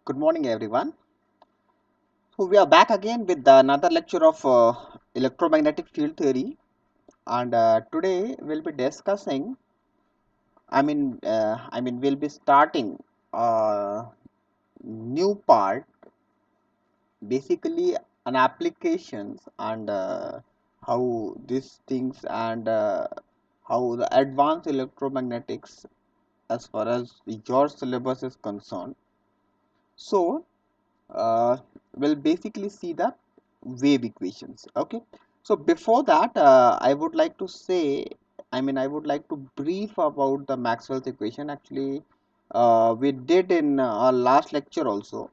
Good morning, everyone. So we are back again with another lecture of electromagnetic field theory, and today we'll be discussing. We'll be starting a new part, basically an applications and how these things and how the advanced electromagnetics, as far as your syllabus is concerned. So uh, we'll basically see the wave equations. Okay, so before that I would like to say, I would like to brief about the Maxwell's equation. Actually we did in our last lecture also.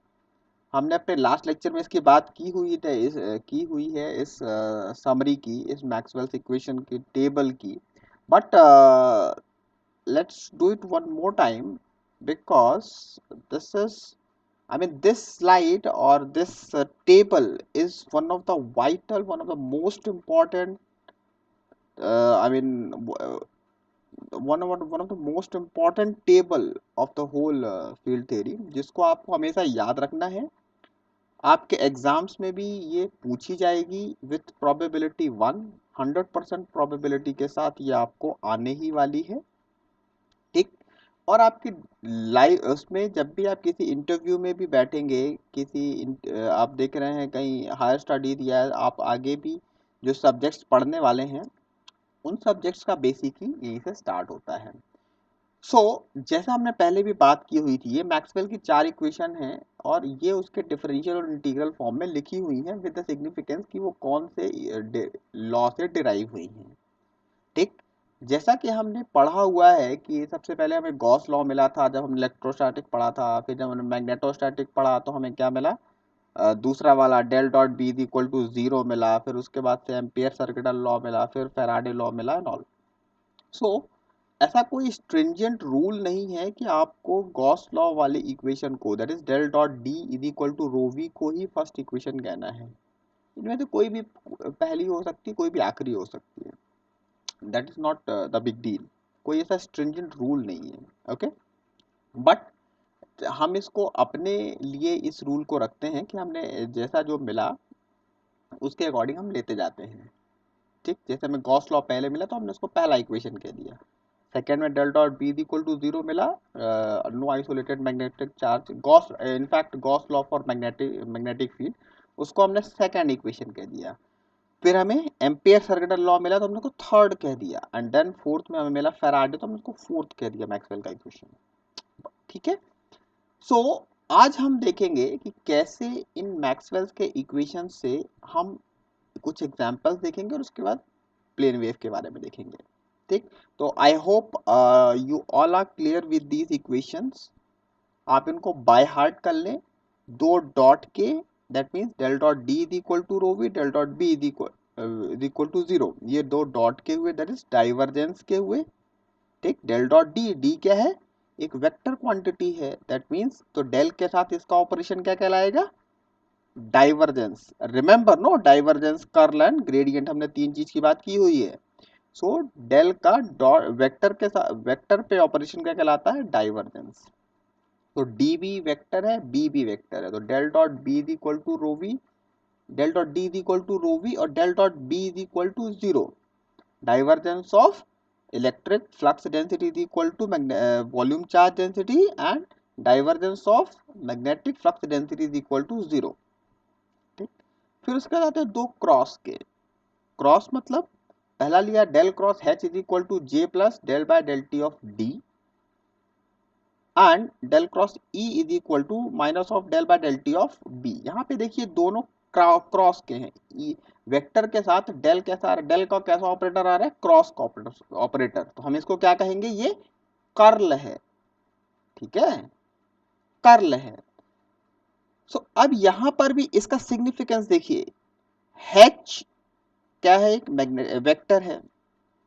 हमने अपने last lecture में इसकी बात की हुई है इस summary की, इस मैक्सवेल्स इक्वेशन की टेबल की, but let's do it one more time because this is this slide or this table is one of the vital, one of the most important, uh, I mean, w- uh, one of the most important table of the whole field theory, जिसको आपको हमेशा याद रखना है. आपके exams में भी ये पूछी जाएगी विथ प्रोबेबिलिटी 100% प्रोबेबिलिटी के साथ ये आपको आने ही वाली है. ठीक. और आपकी लाइव उसमें जब भी आप किसी इंटरव्यू में भी बैठेंगे, आप देख रहे हैं कहीं हायर स्टडीज या आप आगे भी जो सब्जेक्ट्स पढ़ने वाले हैं, उन सब्जेक्ट्स का बेसिक ही यहीं से स्टार्ट होता है. जैसा हमने पहले भी बात की हुई थी, ये मैक्सवेल की 4 इक्वेशन हैं और ये उसके डिफरेंशियल और इंटीग्रल फॉर्म में लिखी हुई हैं विद द सिग्निफिकेंस कि वो कौन से लॉ से डिराइव हुई हैं. ठीक. जैसा कि हमने पढ़ा हुआ है कि सबसे पहले हमें गॉस लॉ मिला था जब हमने इलेक्ट्रोस्टैटिक पढ़ा था, फिर जब हमने मैग्नेटोस्टैटिक पढ़ा तो हमें क्या मिला, दूसरा वाला del dot B is equal to zero मिला, फिर उसके बाद से एम्पियर सर्किटल लॉ मिला, फिर फैराडे लॉ मिला एंड ऑल. सो ऐसा कोई स्ट्रिंजेंट रूल नहीं है कि आपको गॉस लॉ वाले इक्वेशन को, that is del dot D is equal to rho V को ही फर्स्ट इक्वेशन कहना है. इनमें से कोई भी पहली हो सकती है, कोई भी आखिरी हो सकती है. That is not the big deal. कोई ऐसा स्ट्रिंजेंट रूल नहीं है. ओके. बट हम इसको अपने लिए इस रूल को रखते हैं कि हमने जैसा जो मिला उसके अकॉर्डिंग हम लेते जाते हैं. ठीक. जैसे हमें गॉस लॉ पहले मिला तो हमने उसको पहला इक्वेशन कह दिया. सेकेंड में del dot B equal to zero मिला, no isolated magnetic charge, Gauss in fact Gauss law for magnetic field, उसको हमने सेकेंड इक्वेशन कह दिया. फिर हमें एम्पियर सर्किटल लॉ मिला तो हमने उसको थर्ड कह दिया, एंड देन फोर्थ में हमें मिला फैराडे तो हमने उसको फोर्थ कह दिया मैक्सवेल का इक्वेशन. ठीक है. सो आज हम देखेंगे कि कैसे इन मैक्सवेल के इक्वेशन से हम कुछ एग्जांपल्स देखेंगे और उसके बाद प्लेन वेव के बारे में देखेंगे. ठीक. तो I hope you all are clear with these equations. आप इनको बाय हार्ट कर लें. दो डॉट के, that means del dot D is equal to rho V, del dot B is equal to zero, ये दो डॉट के हुए, दैट इज डाइवर्जेंस के हुए. ठीक. डेल डॉट डी, डी क्या है, एक वेक्टर क्वांटिटी है, दैट मीन्स तो डेल के साथ इसका ऑपरेशन क्या कहलाएगा, divergence. Remember no, divergence, curl and gradient, हमने तीन चीज की बात की हुई है. सो डेल का डॉट वेक्टर के साथ, वेक्टर पे ऑपरेशन क्या कहलाता है, डाइवर्जेंस. तो डी भी वेक्टर है, बी भी वेक्टर है, तो del dot B is equal to rho V, del dot D is equal to rho V, और del dot B is equal to zero. Divergence of electric flux density is equal to volume charge density, and divergence of magnetic flux density is equal to zero. ठीक. फिर उसके बाद आते हैं दो cross के. Cross मतलब पहला लिया del cross H is equal to J plus del by del T of D, and del cross E is equal to minus of del by del T of B. यहाँ पे देखिए दोनों cross के हैं. E vector के साथ del कैसा, del का कैसा ऑपरेटर आ रहा है, क्रॉस का ऑपरेटर, तो हम इसको क्या कहेंगे, ये कर्ल है. ठीक है, कर्ल है. अब यहां पर भी इसका सिग्निफिकेंस देखिए. एच क्या है, एक वेक्टर है,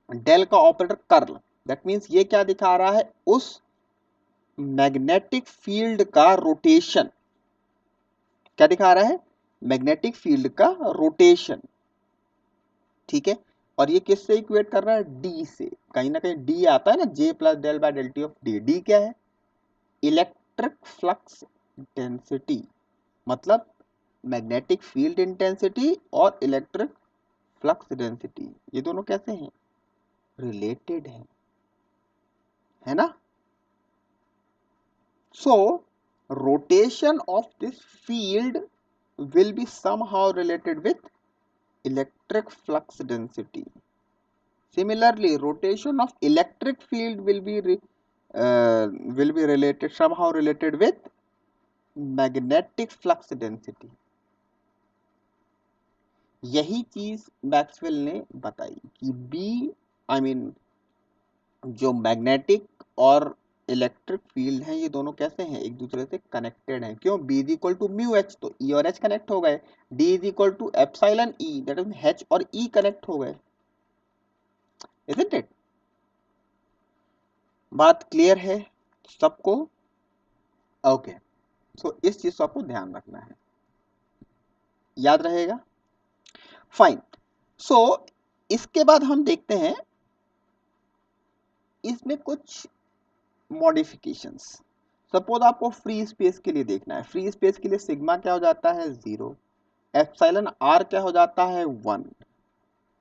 डेल का ऑपरेटर कर्ल, दैट मीन्स ये क्या दिखा रहा है, उस मैग्नेटिक फील्ड का रोटेशन. क्या दिखा रहा है, मैग्नेटिक फील्ड का रोटेशन. ठीक है. और ये किससे इक्वेट कर रहा है, डी से. कहीं ना कहीं डी आता है ना, J plus del by del T of D. D क्या है, इलेक्ट्रिक फ्लक्स इंटेंसिटी मतलब मैग्नेटिक फील्ड इंटेंसिटी और इलेक्ट्रिक फ्लक्स डेंसिटी, ये दोनों कैसे हैं, रिलेटेड हैं, है ना। So rotation of this field will be somehow related with electric flux density. Similarly, rotation of electric field will be related, somehow related with magnetic flux density. यही चीज Maxwell ने बताई कि बी आई मीन जो magnetic और electric field हैं ये दोनों कैसे हैं, एक दूसरे से कनेक्टेड हैं। क्यों, B is equal to mu H, तो ई और एच कनेक्ट हो गए। D is equal to epsilon E, that is H और ई कनेक्ट हो गए, इजंट इट। बात क्लियर है सबको? ओके, सो इस चीज को आपको ध्यान रखना है, याद रहेगा। फाइन। सो इसके बाद हम देखते हैं इसमें कुछ मॉडिफिकेशंस। सपोज आपको फ्री स्पेस के लिए देखना है, फ्री स्पेस के लिए सिग्मा क्या हो जाता है 0, एप्सिलॉन आर क्या हो जाता है 1,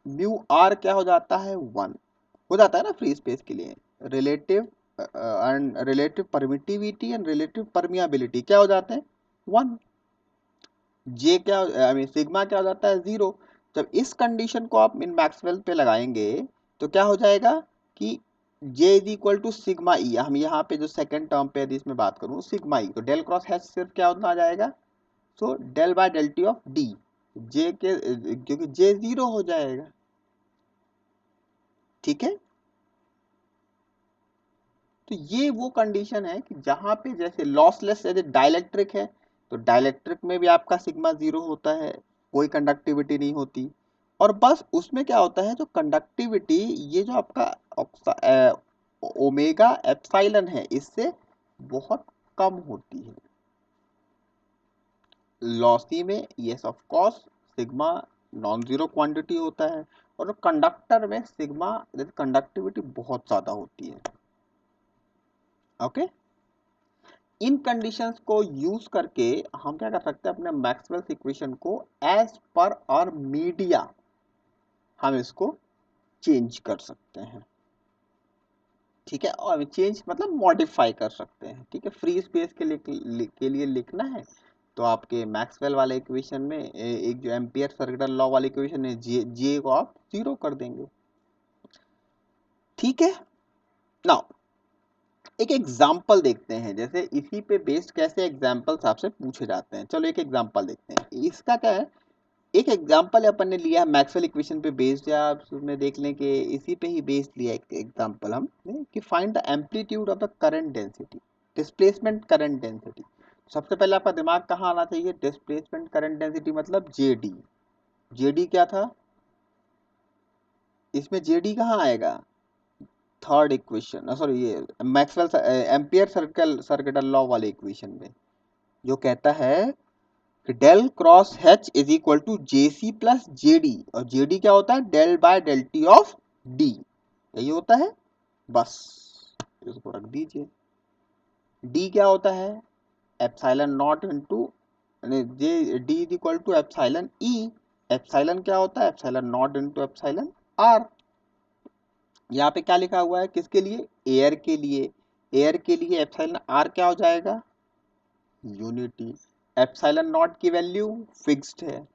म्यू आर क्या हो जाता है 1, हो जाता है ना फ्री स्पेस के लिए। Relative and relative permittivity and relative permeability क्या हो जाते हैं 1। जे क्या आई मीन सिग्मा क्या हो जाता है 0। जब इस कंडीशन को आप इन मैक्सवेल पे लगाएंगे तो क्या हो जाएगा कि J is equal to sigma E, हम यहाँ पे जो सेकंड टर्म पे यदि इसमें बात करूँ सिग्मा ई, तो डेल क्रॉस एच सिर्फ क्या होता आ जाएगा, so del by del T of D, J के क्योंकि जे 0 हो जाएगा, ठीक है। तो ये वो कंडीशन है कि जहां पे जैसे लॉसलेस यदि डाइलेक्ट्रिक है तो डाइलेक्ट्रिक में भी आपका सिग्मा 0 होता है, कोई कंडक्टिविटी नहीं होती, और बस उसमें क्या होता है जो कंडक्टिविटी ये जो आपका ओमेगा एप्सिलॉन है इससे बहुत कम होती है। लॉसी में yes of course sigma non zero quantity होता है, और कंडक्टर में सिग्मा कंडक्टिविटी बहुत ज्यादा होती है। ओके, इन कंडीशंस को यूज करके हम क्या कर सकते हैं, अपने मैक्सवेल्स इक्वेशन को एज पर और मीडिया हम इसको चेंज कर सकते हैं, ठीक है। और चेंज मतलब मॉडिफाई कर सकते हैं, ठीक है। फ्री स्पेस के लिए लिखना है तो आपके मैक्सवेल वाले इक्वेशन में एक जो एम्पियर सर्किटल लॉ वाली इक्वेशन है जे को आप 0 कर देंगे, ठीक है। नाउ एक एग्जाम्पल देखते हैं, जैसे इसी पे बेस्ड कैसे एग्जाम्पल्स आपसे पूछे जाते हैं। चलो एक एग्जाम्पल देखते हैं, इसका क्या है, एक एग्जाम्पल अपन ने लिया है मैक्सवेल इक्वेशन पे बेस्ड, या आप उसमें देख लें कि इसी पे ही बेस्ड लिया एक एग्जाम्पल हमने कि find the amplitude of the current density, displacement current density. सबसे पहले आपका दिमाग कहाँ आना चाहिए, डिस्प्लेसमेंट करंट डेंसिटी मतलब जेडी। जेडी क्या था, इसमें जेडी कहाँ आएगा, थर्ड इक्वेशन, सॉरी ये मैक्सवेल एम्पियर सर्किटल लॉ वाले इक्वेशन में जो कहता है कि del cross H is equal to J C plus J D, और जे डी क्या होता है del by del T of D, यही होता है। बस इसको रख दीजिए। डी क्या होता है epsilon naught into J, D is equal to epsilon E, epsilon क्या होता है epsilon naught into epsilon R. यहाँ पे क्या लिखा हुआ है किसके लिए, एयर के लिए, एयर के लिए एप्सिलॉन आर क्या हो जाएगा यूनिटी, एप्सिलॉन नॉट की वैल्यू फिक्स्ड है।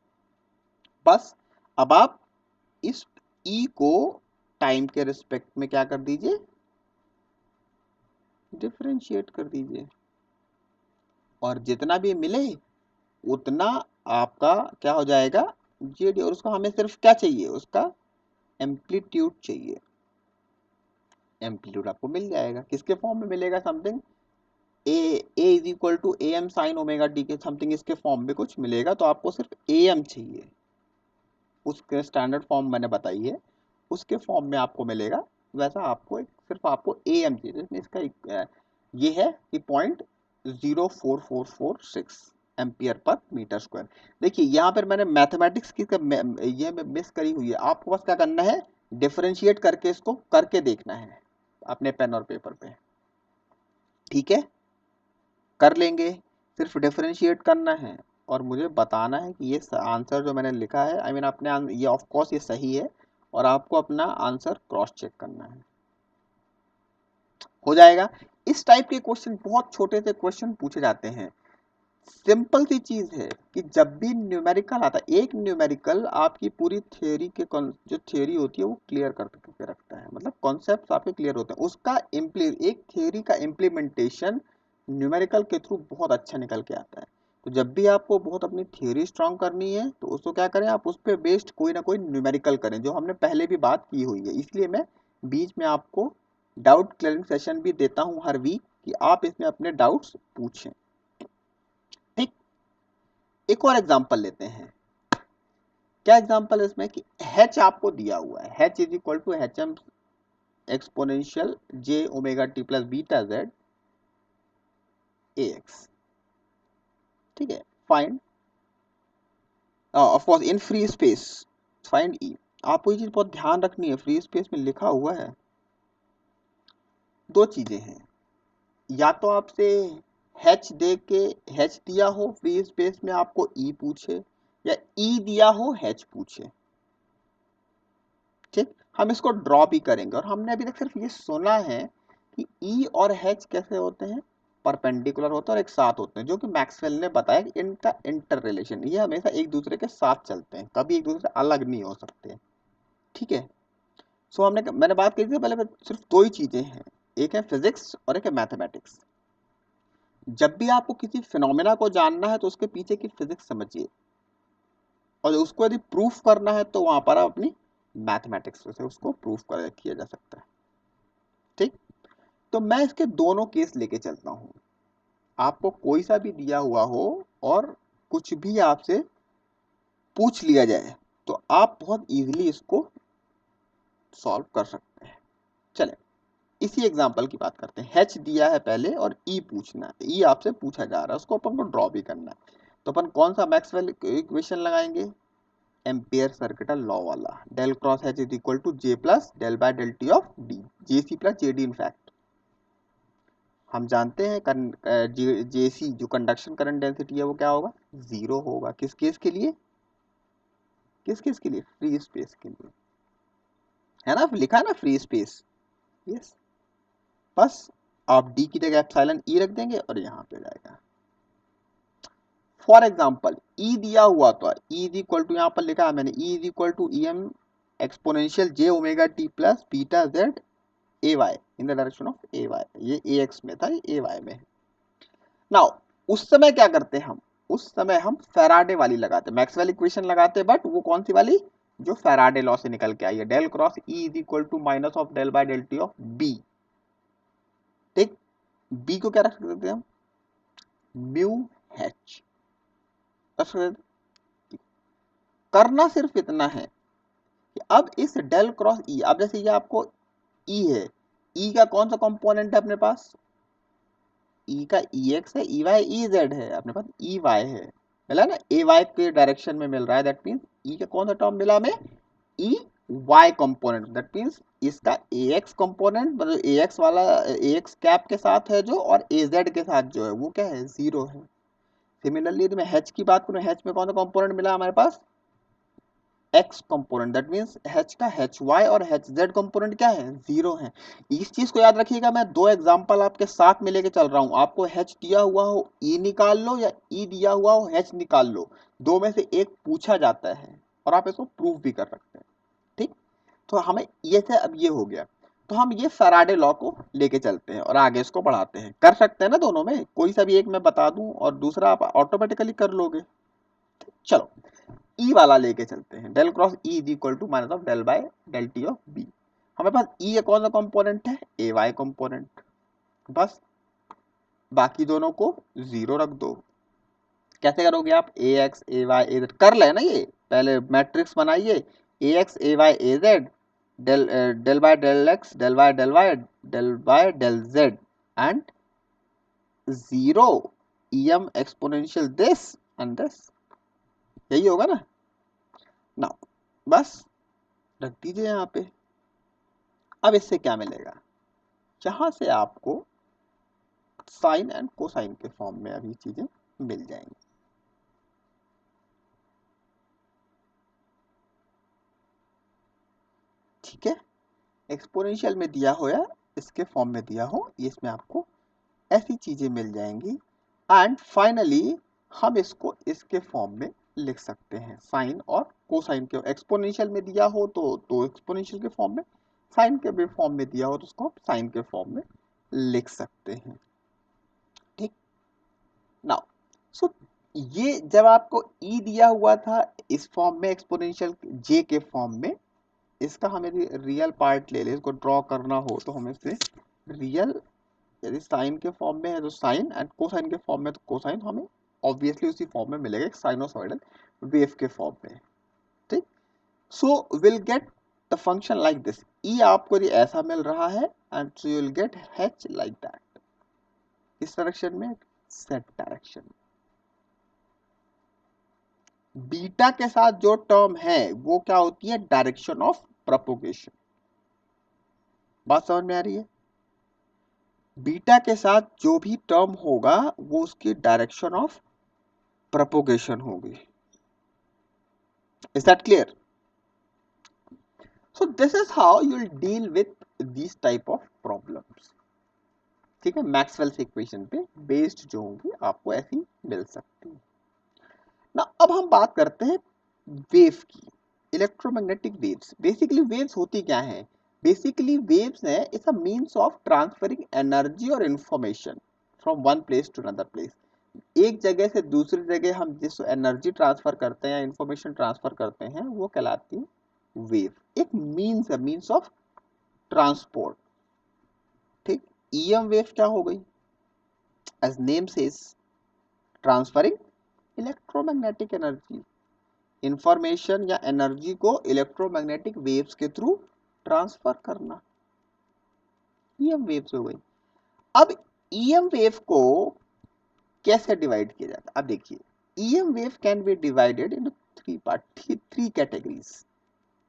बस अब आप इस ई को टाइम के रिस्पेक्ट में क्या कर दीजिए, डिफरेंशिएट कर दीजिए, और जितना भी मिले उतना आपका क्या हो जाएगा जेडी, और उसका हमें सिर्फ क्या चाहिए, उसका एम्पलीट्यूड चाहिए। एम्पलीट्यूड आपको मिल जाएगा, किसके फॉर्म में मिलेगा, something A is equal to A M sine omega T के समथिंग इसके फॉर्म में कुछ मिलेगा, तो आपको सिर्फ ए एम चाहिए, उसके स्टैंडर्ड फॉर्म मैंने बताई है उसके फॉर्म में आपको मिलेगा। वैसा आपको सिर्फ आपको ए एम चाहिए, जिसमें इसका ये है कि 0.04446 एम्पियर पर मीटर स्क्वायर। देखिए यहाँ पर मैंने मैथमेटिक्स की ये मिस करी हुई है, आपको बस क्या करना है डिफरेंशिएट करके इसको करके देखना है अपने पेन और पेपर पे, ठीक है, कर लेंगे। सिर्फ डिफरेंशिएट करना है और मुझे बताना है कि ये आंसर जो मैंने लिखा है, आई मीन अपने ये ऑफ कोर्स ये सही है, और आपको अपना आंसर क्रॉस चेक करना है। हो जाएगा। इस टाइप के क्वेश्चन, बहुत छोटे से क्वेश्चन पूछे जाते हैं। सिंपल सी चीज है कि जब भी न्यूमेरिकल आता है, एक न्यूमेरिकल आपकी पूरी थ्योरी के जो थ्योरी होती है वो क्लियर करके रखता है, मतलब कॉन्सेप्ट आपके क्लियर होते हैं, उसका एक थ्योरी का इम्प्लीमेंटेशन न्यूमेरिकल के थ्रू बहुत अच्छा निकल के आता है। तो जब भी आपको बहुत अपनी थ्योरी स्ट्रांग करनी है तो उसको क्या करें, आप उस पर बेस्ड कोई ना कोई न्यूमेरिकल करें, जो हमने पहले भी बात की हुई है। इसलिए मैं बीच में आपको डाउट क्लियरिंग सेशन भी देता हूं हर वीक, कि आप इसमें अपने डाउट्स पूछें। ठीक, एक और एग्जांपल लेते हैं। क्या एग्जांपल है इसमें कि h आपको दिया हुआ है, h is equal to H M exponential j omega t plus beta z ax। ठीक है, find of course in free space, find e। आपको ये चीज बहुत ध्यान रखनी है, फ्री स्पेस में लिखा हुआ है, दो चीजें हैं, या तो आपसे h दे के h दिया हो फ्री स्पेस में आपको e पूछे, या e दिया हो h पूछे। ठीक, हम इसको ड्रॉ भी करेंगे, और हमने अभी तक सिर्फ ये सुना है कि E और H कैसे होते हैं, परपेंडिकुलर होते हैं और एक साथ होते हैं, जो कि मैक्सवेल ने बताया कि इनका इंटर रिलेशन, ये हमेशा एक दूसरे के साथ चलते हैं, कभी एक दूसरे से अलग नहीं हो सकते। ठीक है, सो मैंने बात की थी पहले, सिर्फ दो ही चीजें हैं, एक है फिजिक्स और एक है मैथमेटिक्स। जब भी आपको किसी फिनोमेना को जानना है तो उसके पीछे की फिजिक्स समझिए, और उसको यदि प्रूफ करना है तो वहां पर आप अपनी मैथमेटिक्स से उसको प्रूफ किया जा सकता है। ठीक, तो मैं इसके दोनों केस लेके चलता हूं। आपको कोई सा भी दिया हुआ हो और कुछ भी आपसे पूछ लिया जाए तो आप बहुत इजीली इसको सॉल्व कर सकते हैं। चले इसी एग्जांपल की बात करते हैं। h दिया है पहले और e पूछना है, e आपसे पूछा जा रहा है, उसको अपन को ड्रॉ भी करना है। तो अपन कौन सा मैक्सवेल इक्वेशन लगाएंगे, एम्पियर सर्किटल लॉ वाला, del cross h is equal to j plus del by del T of d, jc plus jd in fact. हम जानते हैं जेसी जो कंडक्शन करंट डेंसिटी है वो क्या होगा, जीरो होगा। किस केस के लिए, किस केस के लिए, फ्री स्पेस के लिए, है ना, लिखा है ना फ्री स्पेस। यस, बस आप डी की जगह एप्सिलॉन ई रख देंगे और यहाँ पे जाएगा। फॉर एग्जाम्पल ई दिया हुआ तो ई इज इक्वल टू, यहाँ पर लिखा है मैंने, E is equal to E M exponential J omega T plus beta Z A Y in the direction of A Y. ये ए एक्स में था, ये ए वाई में है। नाउ उस समय क्या करते हैं हम, उस समय हम फैराडे वाली लगाते, मैक्सवेल इक्वेशन लगाते, बट वो कौन सी वाली, जो फैराडे लॉ से निकल के आई है, del cross E is equal to minus of del by del T of B. ठीक, बी को क्या रख सकते हैं हम, म्यू एच रख सकते हैं। करना सिर्फ इतना है कि अब इस डेल क्रॉस ई, अब जैसे ये आपको ई है, ई का कौन सा कंपोनेंट है अपने पास, ई का ई एक्स है, ई वाई ई जेड है, अपने पास ई वाई है, मिला ना, ए वाई के डायरेक्शन में मिल रहा है, दैट मीन्स ई का कौन सा टर्म मिला हमें, E Y component, that means इसका ए एक्स कंपोनेंट, मतलब ए एक्स वाला ए एक्स कैप के साथ है जो, और ए जेड के साथ जो है वो क्या है, जीरो है। सिमिलरली यदि मैं एच की बात करूं, एच में कौन सा कंपोनेंट मिला हमारे पास, X component, that means H का एच वाई और एच जेड कंपोनेंट क्या है, जीरो है। इस चीज को याद रखिएगा, मैं दो एग्जांपल आपके साथ में लेके चल रहा हूं, आपको एच दिया हुआ हो ई निकाल लो, या ई दिया हुआ हो एच निकाल लो, दो में से एक पूछा जाता है और आप इसको प्रूव भी कर सकते हैं। ठीक, तो हमें ये से अब ये हो गया, तो हम ये फैराडे लॉ को लेके चलते हैं और आगे इसको बढ़ाते हैं। कर सकते हैं ना दोनों में, कोई सा भी एक मैं बता दूं और दूसरा आप ऑटोमेटिकली कर लोगे। चलो ई वाला लेके चलते हैं, del cross E is equal to minus of del by del T of B. हमारे पास ई कौन सा कंपोनेंट है, ए वाई कंपोनेंट, बस बाकी दोनों को जीरो रख दो। कैसे करोगे आप, A X A Y A Z कर ले ना, ये पहले मैट्रिक्स बनाइए, A X A Y A Z, del del by del X del Y del Y del by del Z, and zero E M exponential this and this, यही होगा ना। ना बस रख दीजिए यहाँ पे। अब इससे क्या मिलेगा, जहां से आपको साइन एंड कोसाइन के फॉर्म में अभी चीजें मिल जाएंगे। ठीक है, एक्सपोनेंशियल में दिया हो या इसके फॉर्म में दिया हो, ये इसमें आपको ऐसी चीजें मिल जाएंगी। एंड फाइनली हम इसको इसके फॉर्म में लिख सकते हैं, साइन और कोसाइन के। एक्सपोनेंशियल में दिया हो तो एक्सपोनेंशियल के फॉर्म में, साइन के भी फॉर्म में दिया हो तो उसको साइन के फॉर्म में लिख सकते हैं। ठीक, नाउ सो ये जब आपको ई दिया हुआ था इस फॉर्म में, एक्सपोनेंशियल जे के फॉर्म में, इसका हमें रियल पार्ट ले ले, इसको ड्रॉ करना हो तो हमें इसे रियल, यदि साइन के फॉर्म में है तो साइन, एंड कोसाइन के फॉर्म में तो कोसाइन, हमें ऑब्वियसली उसी फॉर्म में मिलेगा, एक साइनोसॉइडल वेव के फॉर्म में। ठीक, so will get the function like this. E आपको यदि ऐसा मिल रहा है and so you will get H like that, इस डायरेक्शन में, सेट डायरेक्शन। बीटा के साथ जो टर्म है वो क्या होती है, डायरेक्शन ऑफ प्रोपोगेशन। बात समझ में आ रही है? बीटा के साथ जो भी टर्म होगा वो उसकी डायरेक्शन ऑफ प्रोपोगेशन होगी। Is that clear? So this is how you will deal with this type of problems. ठीक है, मैक्सवेल्स इक्वेशन पे बेस्ड जो होंगी आपको ऐसी मिल सकती है ना। अब हम बात करते हैं वेव की, इलेक्ट्रोमैग्नेटिक वेव्स। बेसिकली वेव्स होती क्या है? बेसिकली वेव्स है, it's a means of transferring energy or information from one place to another place. एक जगह से दूसरी जगह हम जिस एनर्जी ट्रांसफर करते हैं या इंफॉर्मेशन ट्रांसफर करते हैं वो कहलाती है वेव। एक मींस है, मींस ऑफ ट्रांसपोर्ट। ठीक, ईएम वेव क्या हो गई? As name says, transferring electromagnetic energy, information या एनर्जी को इलेक्ट्रोमैग्नेटिक वेव्स के थ्रू ट्रांसफर करना, ईएम वेव्स हो गई। अब ईएम वेव को कैसे डिवाइड किया जाता है? अब देखिए, EM wave can be divided into three part, three categories: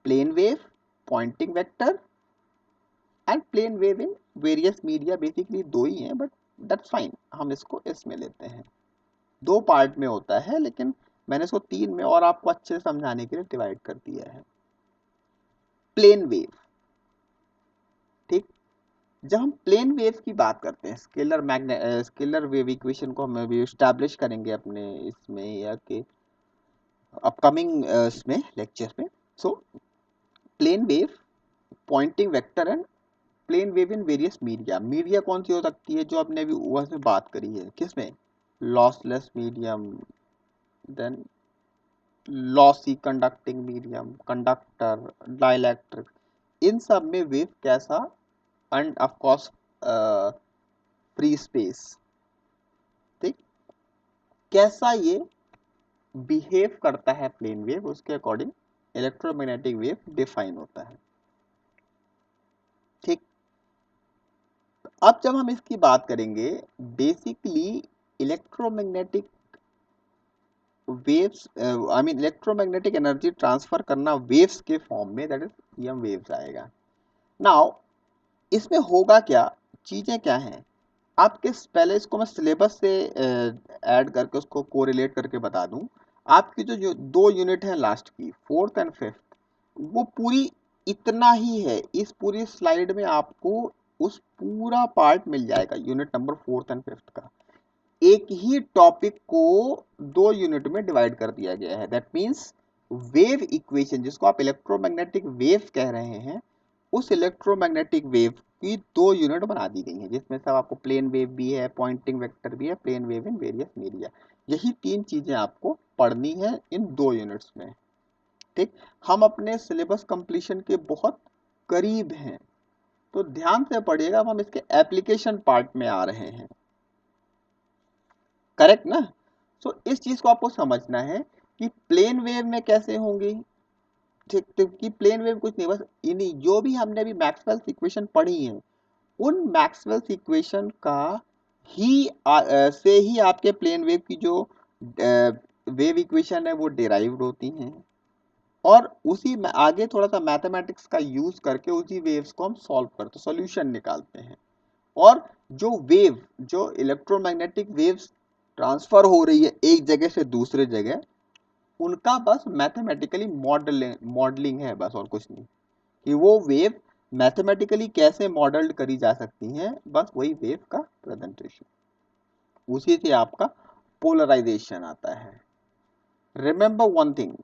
plane wave, pointing vector and plane wave in various media. Basically दो ही हैं बट दैट्स फाइन, हम इसको इसमें लेते हैं। दो पार्ट में होता है लेकिन मैंने इसको तीन में और आपको अच्छे से समझाने के लिए डिवाइड कर दिया है। प्लेन वेव, ठीक, जब हम प्लेन वेव की बात करते हैं, स्केलर वेव इक्वेशन को हम अभी एस्टैब्लिश करेंगे अपने इसमें या के अपकमिंग इसमें लेक्चर में। So plane wave, pointing vector and plane wave in various media. Media कौन सी हो सकती है? जो आपने अभी ऊपर से बात करी है, किसमें? Lossless medium, then lossy conducting medium, conductor, dielectric, इन सब में वेव कैसा, and of course free space, ठीक, कैसा ये बिहेव करता है प्लेन वेव, उसके अकॉर्डिंग इलेक्ट्रोमैग्नेटिक वेव डिफाइन होता है। ठीक, अब जब हम इसकी बात करेंगे, basically electromagnetic waves, I mean electromagnetic energy transfer करना वेव्स के फॉर्म में, दैट इज ईएम वेव्स आएगा। नाउ इसमें होगा क्या, चीजें क्या हैं आपके, पहले इसको मैं सिलेबस से ऐड करके उसको कोरिलेट करके बता दूं। आपकी जो दो यूनिट है लास्ट की, फोर्थ एंड फिफ्थ, वो पूरी इतना ही है। इस पूरी स्लाइड में आपको उस पूरा पार्ट मिल जाएगा, unit number fourth and fifth का। एक ही टॉपिक को दो यूनिट में डिवाइड कर दिया गया है। दैट मीन्स वेव इक्वेशन, जिसको आप इलेक्ट्रोमैग्नेटिक वेव कह रहे हैं, उस इलेक्ट्रोमैग्नेटिक वेव की दो यूनिट बना दी गई हैं, जिसमें सब आपको प्लेन वेव भी है, पॉइंटिंग वेक्टर भी है, plane wave in various media. यही तीन चीजें आपको पढ़नी है इन दो यूनिट्स में। ठीक, हम अपने सिलेबस कंप्लीशन के बहुत करीब हैं, तो ध्यान से पढ़िएगा। हम इसके एप्लीकेशन पार्ट में आ रहे हैं, करेक्ट ना? सो इस चीज को आपको समझना है कि प्लेन वेव में कैसे होंगी। ठीक, तो कि प्लेन वेव कुछ नहीं, बस इन्हीं जो भी हमने अभी मैक्सवेल्स इक्वेशन पढ़ी है, उन मैक्सवेल्स इक्वेशन का ही से ही आपके प्लेन वेव की जो वेव इक्वेशन है वो डिराइव्ड होती हैं, और उसी में आगे थोड़ा सा मैथमेटिक्स का यूज करके उसी वेव्स को हम सॉल्व करते, सॉल्यूशन निकालते हैं। और जो वेव, जो इलेक्ट्रोमैग्नेटिक वेव्स ट्रांसफर हो रही है एक जगह से दूसरे जगह, उनका बस मैथमेटिकली मॉडलिंग है बस, और कुछ नहीं। कि वो वेव मैथमेटिकली कैसे मॉडल्ड करी जा सकती हैं, बस वही वेव का प्रेजेंटेशन। उसी से आपका पोलराइजेशन आता है। रिमेंबर वन थिंग,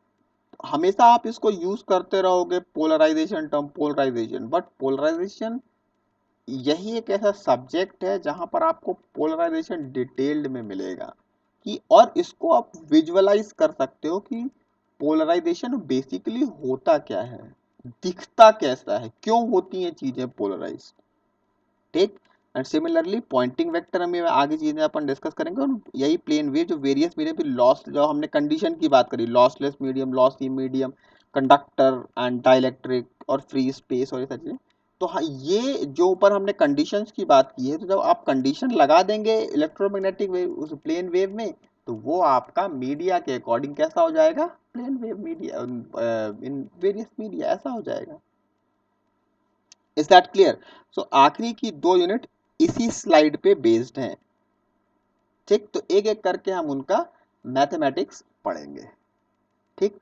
हमेशा आप इसको यूज करते रहोगे polarisation term, polarisation, but polarisation यही एक ऐसा सब्जेक्ट है जहां पर आपको पोलराइजेशन डिटेल्ड में मिलेगा, कि और इसको आप विजुअलाइज कर सकते हो कि पोलराइजेशन बेसिकली होता क्या है, दिखता कैसा है, क्यों होती हैं चीजें पोलराइज। ठीक। एंड सिमिलरली पॉइंटिंग वेक्टर में आगे चीजें अपन डिस्कस करेंगे, और यही प्लेन वेव जो वेरियस मीडियम पे लॉस, जो हमने कंडीशन की बात करी, lossless medium, lossy medium, conductor and dielectric और फ्री स्पेस और ये सारी चीजें। तो हाँ, ये जो ऊपर हमने कंडीशंस की बात की है, तो जब आप कंडीशन लगा देंगे इलेक्ट्रोमैग्नेटिक वेव उस प्लेन वेव में, तो वो आपका मीडिया के अकॉर्डिंग कैसा हो जाएगा, plane wave media in various media ऐसा हो जाएगा। Is that clear? सो आखिरी की दो यूनिट इसी स्लाइड पे बेस्ड हैं। ठीक, तो एक एक करके हम उनका मैथमेटिक्स पढ़ेंगे। ठीक।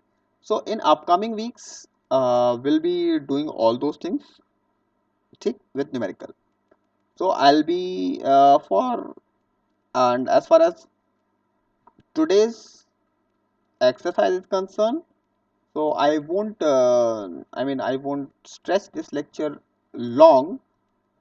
So in upcoming weeks will be doing all those things, ठीक, with numerical. So I will be for, and as far as today's exercise is concerned, so I won't stress this lecture long।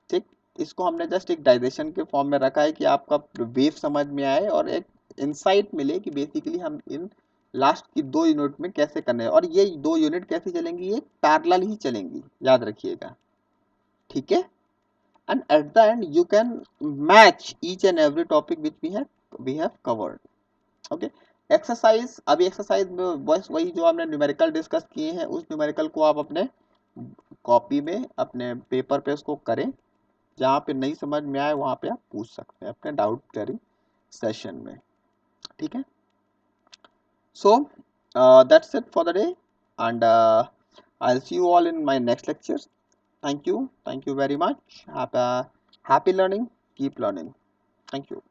ठीक। इसको हमने just एक digestion के form में रखा है कि आपका वेव समझ में आए और एक इंसाइट मिले कि बेसिकली हम इन लास्ट की दो यूनिट में कैसे करने हैं, और ये दो यूनिट कैसे चलेंगी, ये पैरेलल ही चलेंगी, याद रखिएगा। ठीक है। And at the end you can match each and every topic which we have covered. Okay. Exercise, अभी एक्सरसाइज में बस वही जो हमने न्यूमेरिकल डिस्कस किए हैं, उस न्यूमेरिकल को आप अपने कॉपी में अपने पेपर पे उसको करें। जहाँ पे नहीं समझ में आए वहाँ पे आप पूछ सकते हैं अपने डाउट क्लियरिंग सेशन में। ठीक है। So that's it for the day, and I will see you all in my next lectures. Thank you very much. Happy learning, keep learning. Thank you.